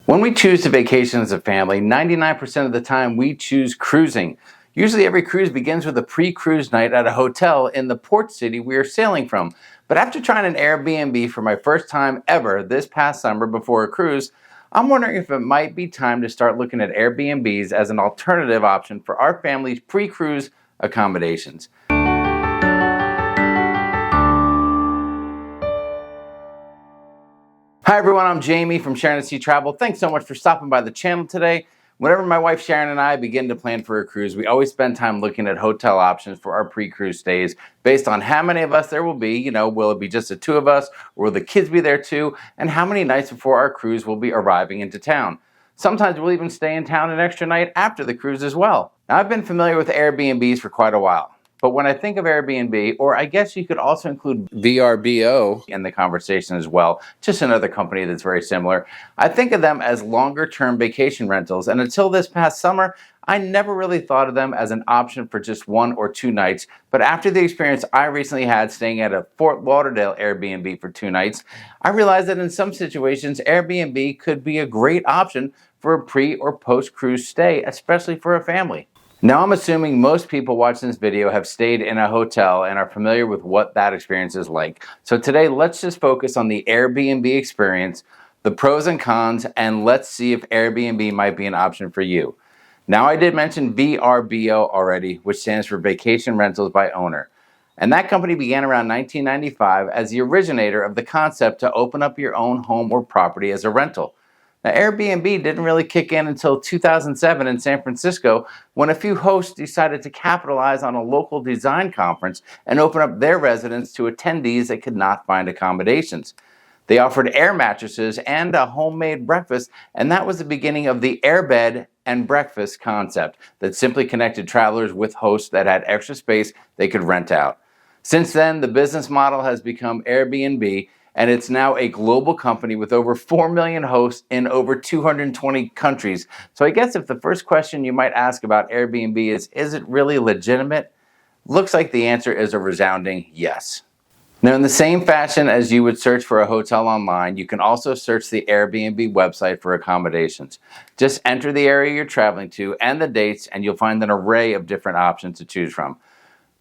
When we choose to vacation as a family, 99% of the time we choose cruising. Usually every cruise begins with a pre-cruise night at a hotel in the port city we are sailing from. But after trying an Airbnb for my first time ever this past summer before a cruise, I'm wondering if it might be time to start looking at Airbnbs as an alternative option for our family's pre-cruise accommodations. Hi everyone, I'm Jamie from Sharonatsea Travel. Thanks so much for stopping by the channel today. Whenever my wife Sharon and I begin to plan for a cruise, we always spend time looking at hotel options for our pre-cruise stays based on how many of us there will be. Will it be just the two of us, or will the kids be there too, and how many nights before our cruise will be arriving into town. Sometimes we'll even stay in town an extra night after the cruise as well. Now, I've been familiar with Airbnbs for quite a while. But when I think of Airbnb, or I guess you could also include VRBO in the conversation as well, just another company that's very similar, I think of them as longer-term vacation rentals. And until this past summer, I never really thought of them as an option for just 1 or 2 nights. But after the experience I recently had staying at a Fort Lauderdale Airbnb for 2 nights, I realized that in some situations, Airbnb could be a great option for a pre- or post-cruise stay, especially for a family. Now, I'm assuming most people watching this video have stayed in a hotel and are familiar with what that experience is like. So today, let's just focus on the Airbnb experience, the pros and cons, and let's see if Airbnb might be an option for you. Now, I did mention VRBO already, which stands for Vacation Rentals by Owner. And that company began around 1995 as the originator of the concept to open up your own home or property as a rental. Now, Airbnb didn't really kick in until 2007 in San Francisco when a few hosts decided to capitalize on a local design conference and open up their residence to attendees that could not find accommodations. They offered air mattresses and a homemade breakfast, and that was the beginning of the airbed and breakfast concept that simply connected travelers with hosts that had extra space they could rent out. Since then, the business model has become Airbnb, and it's now a global company with over 4 million hosts in over 220 countries. So I guess if the first question you might ask about Airbnb is it really legitimate? Looks like the answer is a resounding yes. Now, in the same fashion as you would search for a hotel online, you can also search the Airbnb website for accommodations. Just enter the area you're traveling to and the dates, and you'll find an array of different options to choose from.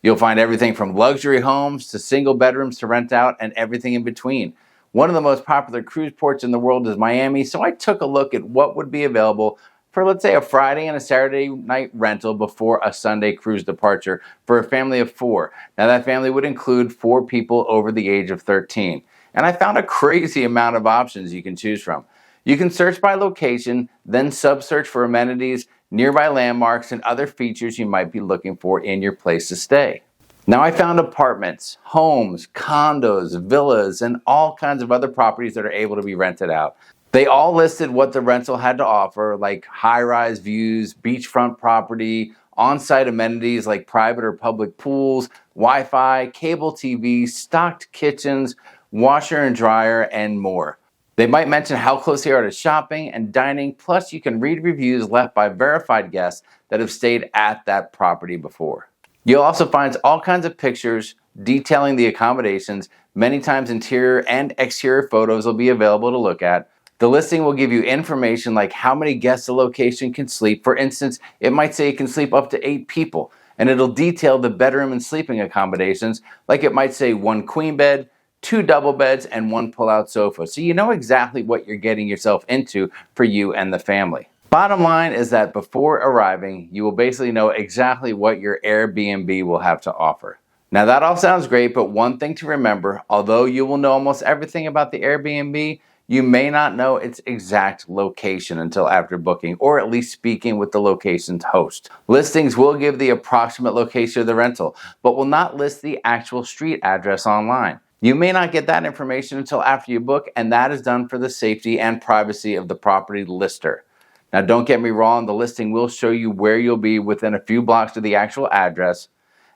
You'll find everything from luxury homes to single bedrooms to rent out and everything in between. One of the most popular cruise ports in the world is Miami, so I took a look at what would be available for, let's say, a Friday and a Saturday night rental before a Sunday cruise departure for a family of 4. Now, that family would include 4 people over the age of 13. And I found a crazy amount of options you can choose from. You can search by location, then sub-search for amenities, nearby landmarks, and other features you might be looking for in your place to stay. Now, I found apartments, homes, condos, villas, and all kinds of other properties that are able to be rented out. They all listed what the rental had to offer, like high-rise views, beachfront property, on-site amenities like private or public pools, Wi-Fi, cable TV, stocked kitchens, washer and dryer, and more. They might mention how close they are to shopping and dining, plus you can read reviews left by verified guests that have stayed at that property before. You'll also find all kinds of pictures detailing the accommodations. Many times interior and exterior photos will be available to look at. The listing will give you information like how many guests a location can sleep. For instance, it might say it can sleep up to 8 people, and it'll detail the bedroom and sleeping accommodations, like it might say 1 queen bed, 2 double beds, and 1 pull-out sofa. So you know exactly what you're getting yourself into for you and the family. Bottom line is that before arriving, you will basically know exactly what your Airbnb will have to offer. Now, that all sounds great, but one thing to remember, although you will know almost everything about the Airbnb, you may not know its exact location until after booking, or at least speaking with the location's host. Listings will give the approximate location of the rental, but will not list the actual street address online. You may not get that information until after you book, and that is done for the safety and privacy of the property lister. Now, don't get me wrong, the listing will show you where you'll be within a few blocks of the actual address.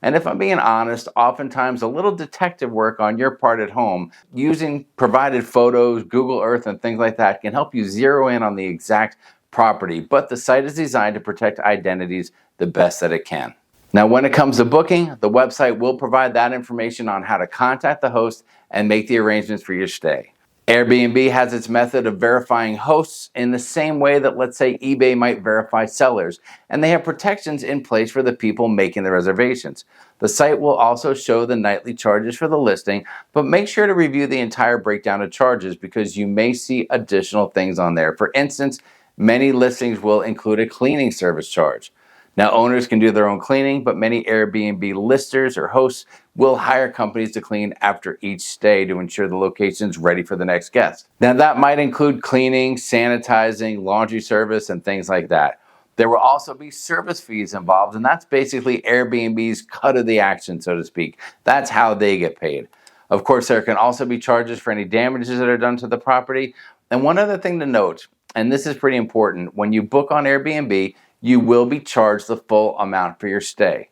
And if I'm being honest, oftentimes a little detective work on your part at home, using provided photos, Google Earth, and things like that can help you zero in on the exact property. But the site is designed to protect identities the best that it can. Now, when it comes to booking, the website will provide that information on how to contact the host and make the arrangements for your stay. Airbnb has its method of verifying hosts in the same way that, let's say, eBay might verify sellers, and they have protections in place for the people making the reservations. The site will also show the nightly charges for the listing, but make sure to review the entire breakdown of charges because you may see additional things on there. For instance, many listings will include a cleaning service charge. Now, owners can do their own cleaning, but many Airbnb listers or hosts will hire companies to clean after each stay to ensure the location is ready for the next guest. Now, that might include cleaning, sanitizing, laundry service, and things like that. There will also be service fees involved, and that's basically Airbnb's cut of the action, so to speak. That's how they get paid. Of course, there can also be charges for any damages that are done to the property. And one other thing to note, and this is pretty important, when you book on Airbnb, you will be charged the full amount for your stay.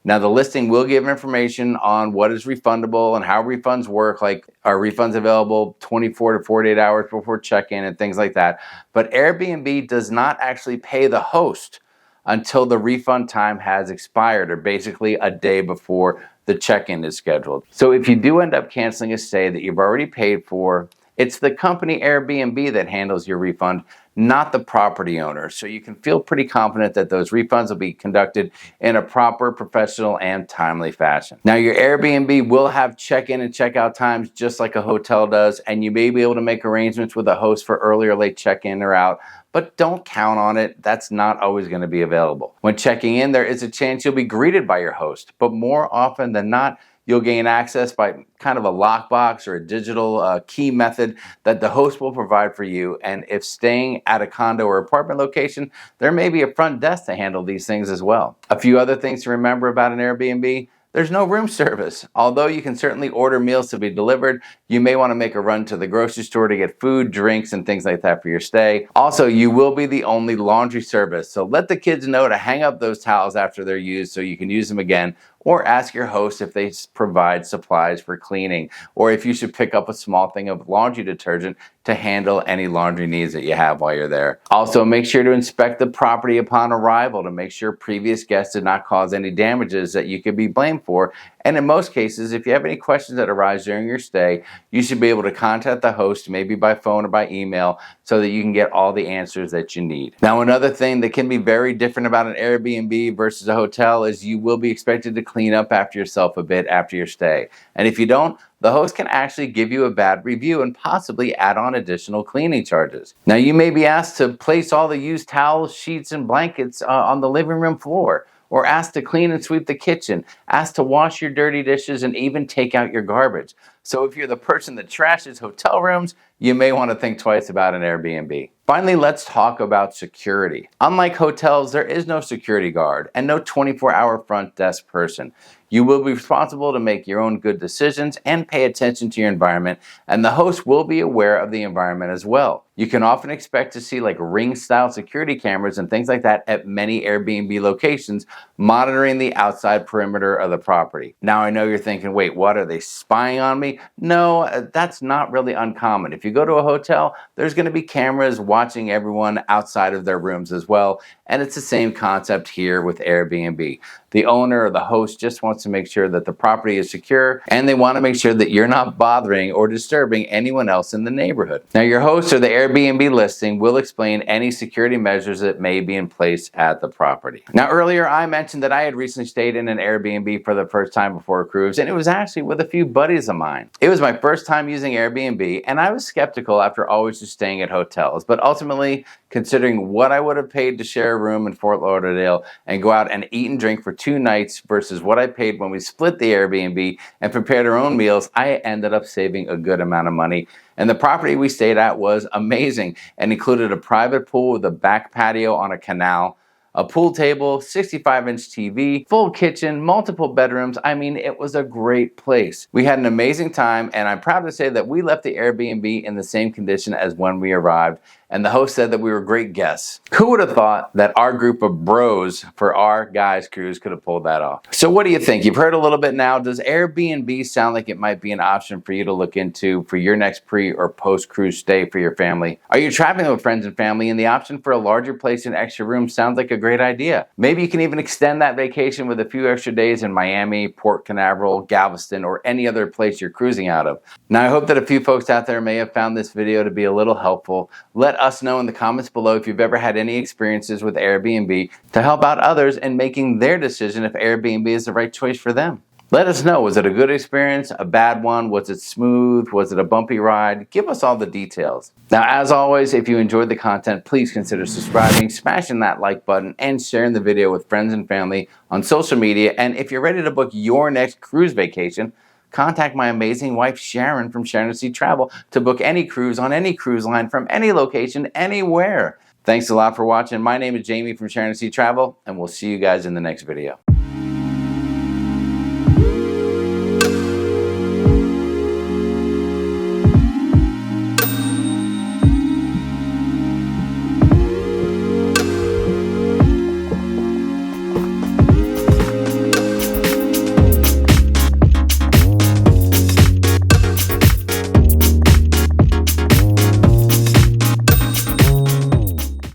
Now, the listing will give information on what is refundable and how refunds work, like are refunds available 24 to 48 hours before check-in and things like that. But Airbnb does not actually pay the host until the refund time has expired, or basically a day before the check-in is scheduled. So if you do end up canceling a stay that you've already paid for, it's the company Airbnb that handles your refund, not the property owner. So you can feel pretty confident that those refunds will be conducted in a proper, professional, and timely fashion. Now, your Airbnb will have check-in and check-out times just like a hotel does, and you may be able to make arrangements with a host for early or late check-in or out, but don't count on it. That's not always going to be available. When checking in, there is a chance you'll be greeted by your host, but more often than not, you'll gain access by kind of a lockbox or a digital key method that the host will provide for you. And if staying at a condo or apartment location, there may be a front desk to handle these things as well. A few other things to remember about an Airbnb: there's no room service. Although you can certainly order meals to be delivered, you may want to make a run to the grocery store to get food, drinks, and things like that for your stay. Also, you will be the only laundry service, so let the kids know to hang up those towels after they're used so you can use them again, or ask your host if they provide supplies for cleaning, or if you should pick up a small thing of laundry detergent to handle any laundry needs that you have while you're there. Also, make sure to inspect the property upon arrival to make sure previous guests did not cause any damages that you could be blamed for. And in most cases, if you have any questions that arise during your stay, you should be able to contact the host, maybe by phone or by email, so that you can get all the answers that you need. Now, another thing that can be very different about an Airbnb versus a hotel is you will be expected to clean up after yourself a bit after your stay. And if you don't, the host can actually give you a bad review and possibly add on additional cleaning charges. Now, you may be asked to place all the used towels, sheets, and blankets on the living room floor, or asked to clean and sweep the kitchen, asked to wash your dirty dishes, and even take out your garbage. So if you're the person that trashes hotel rooms, you may want to think twice about an Airbnb. Finally, let's talk about security. Unlike hotels, there is no security guard and no 24-hour front desk person. You will be responsible to make your own good decisions and pay attention to your environment, and the host will be aware of the environment as well. You can often expect to see like ring-style security cameras and things like that at many Airbnb locations, monitoring the outside perimeter of the property. Now, I know you're thinking, wait, what, are they spying on me? No, that's not really uncommon. If you go to a hotel, there's going to be cameras watching everyone outside of their rooms as well, and it's the same concept here with Airbnb. The owner or the host just wants to make sure that the property is secure, and they want to make sure that you're not bothering or disturbing anyone else in the neighborhood. Now, your host or the Airbnb listing will explain any security measures that may be in place at the property. Now, earlier I mentioned that I had recently stayed in an Airbnb for the first time before a cruise, and it was actually with a few buddies of mine. It was my first time using Airbnb, and I was skeptical after always just staying at hotels, but ultimately, considering what I would have paid to share a room in Fort Lauderdale and go out and eat and drink for 2 nights versus what I paid when we split the Airbnb and prepared our own meals, I ended up saving a good amount of money. And the property we stayed at was amazing and included a private pool with a back patio on a canal, a pool table, 65-inch TV, full kitchen, multiple bedrooms. I mean, it was a great place. We had an amazing time, and I'm proud to say that we left the Airbnb in the same condition as when we arrived. and the host said that we were great guests. Who would have thought that our group of bros for our guys cruise could have pulled that off? So what do you think? You've heard a little bit now. Does Airbnb sound like it might be an option for you to look into for your next pre or post cruise stay for your family? Are you traveling with friends and family and the option for a larger place and extra rooms sounds like a great idea? Maybe you can even extend that vacation with a few extra days in Miami, Port Canaveral, Galveston, or any other place you're cruising out of. Now I hope that a few folks out there may have found this video to be a little helpful. Let us know in the comments below if you've ever had any experiences with Airbnb to help out others in making their decision if Airbnb is the right choice for them. Let us know, was it a good experience, a bad one, was it smooth, was it a bumpy ride? Give us all the details. Now as always, if you enjoyed the content, please consider subscribing, smashing that like button, and sharing the video with friends and family on social media. And if you're ready to book your next cruise vacation, contact my amazing wife Sharon from Sharon Travel to book any cruise on any cruise line from any location, anywhere. Thanks a lot for watching. My name is Jamie from Sharon Travel, and we'll see you guys in the next video.